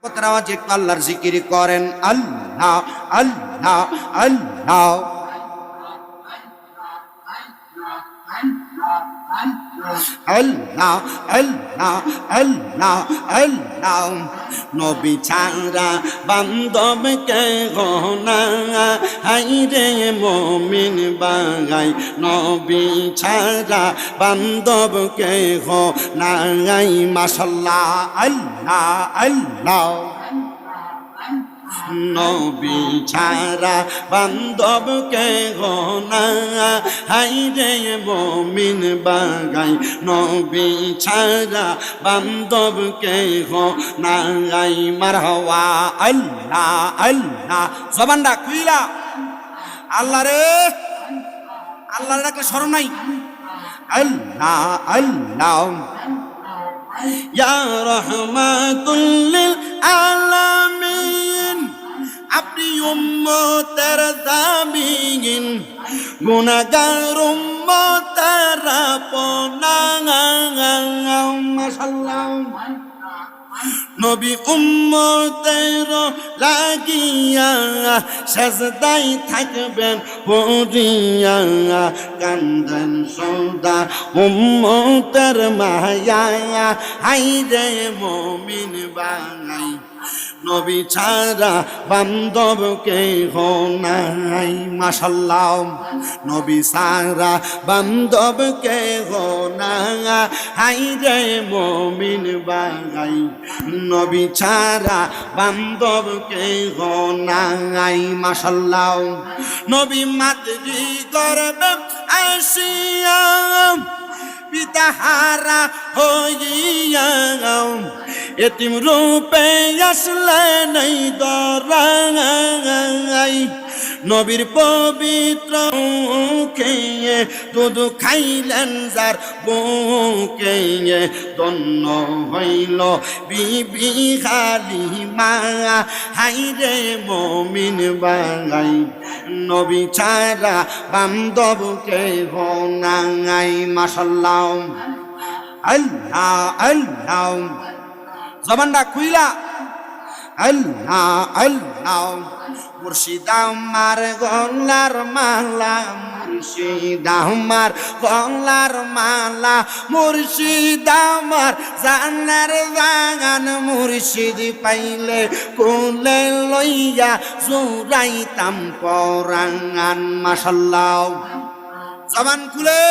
কতরা যে আল্লাহর জিকির করেন আল্লাহ আল্লাহ আল্লাহ আল্লাহ আল্লাহ আল্লাহ আল্লাহ নবী ছাড়া বান্ধব কে গনা হাইরে মুমিন বাগাই নবী ছাড়া বান্ধব কে গনা মাশাআল্লাহ আল্লাহ আল্লাহ নবী ছাড়া বান্ধব কে গনা হাইরে মুমিন বাগাই নবী ছাড়া বান্ধব কে গনা মারহাবা আল্লাহ আল্লাহ জবানটা খুইলা আল্লাহ রে আল্লাহ ডাকলে শরম নাই আল্লাহ আল্লাহ ইয়া রাহমাতুল লিল আলামিন আপনি উম্মতের জামিন গুনাহগার উম্মতের আপনা মাশাআল্লাহ নবী উম্মতের লাগিয়া সাজদাই থাকবেন পড়িয়া কান্দন সদা উম্মতের মায়া হাইরে মুমিন বানাই নবী ছাড়া বান্ধব কে নাই মাশাআল্লাহ নবী ছাড়া বান্ধব কে নাই হাইরে মুমিন বাগাই নবী ছাড়া বান্ধব কে নাই মাশাআল্লাহ নবী মাতৃ গর্ভে আসিয়া পিতাহারা হইয়া এতিম রূপে আসলেন এই দরাই নবীর পবিত্র খেয়ে দুধ খাইলেন যার বুকে ধন্য হইল বিবি হালিমা হাইরে মুমিন বাগাই নবী ছাড়া বান্ধব কে নাই মাশাআল্লাহ আল্লাহ আল্লাহ জবানটা খুইলা আল্লাহ আল্লাহ মুর্শিদ আমার গলার মালা মুর্শিদ আমার গলার মালা মুর্শিদ আমার জানার বাগান মুর্শিদ পাইলে কোলে লইয়া জুরাইতাম পরাঙ্গান মাশাআল্লাহ জবান খুলে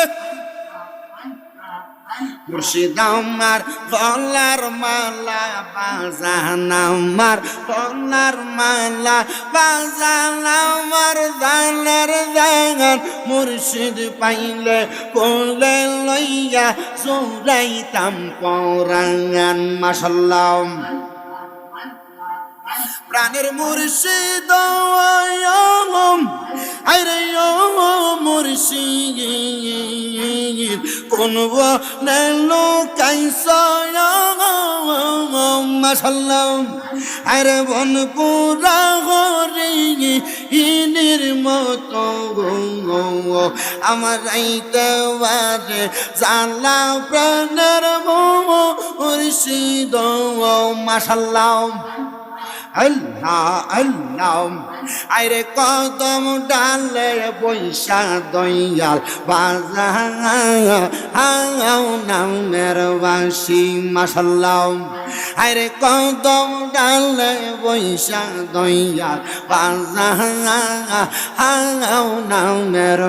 মুর্শিদ আমার গলার মালা বাজান আমার গলার মালা বাজান আমার জানার জাগান মুর্শিদ পাইলে কোলে লইয়া জুরাইতাম পরাঙ্গান মাশাআল্লাহ প্রাণের মুর্শিদ আরে ও মুর্শিদ কোন বনেলো কাইস মাশাআল্লাহ আরে বন পুরা গরি ইনির মতো আমার আইতে বারে জানলা প্রাণের মুর্শিদ মাশাআল্লাহ আল্লাহ আল্লাহ আরে কদম ডালে বৈশা দয়াল বাজা নামের বাসি মাশাআল্লাহ আরে কদম ডালে বৈশা দয়াল বাজা নামের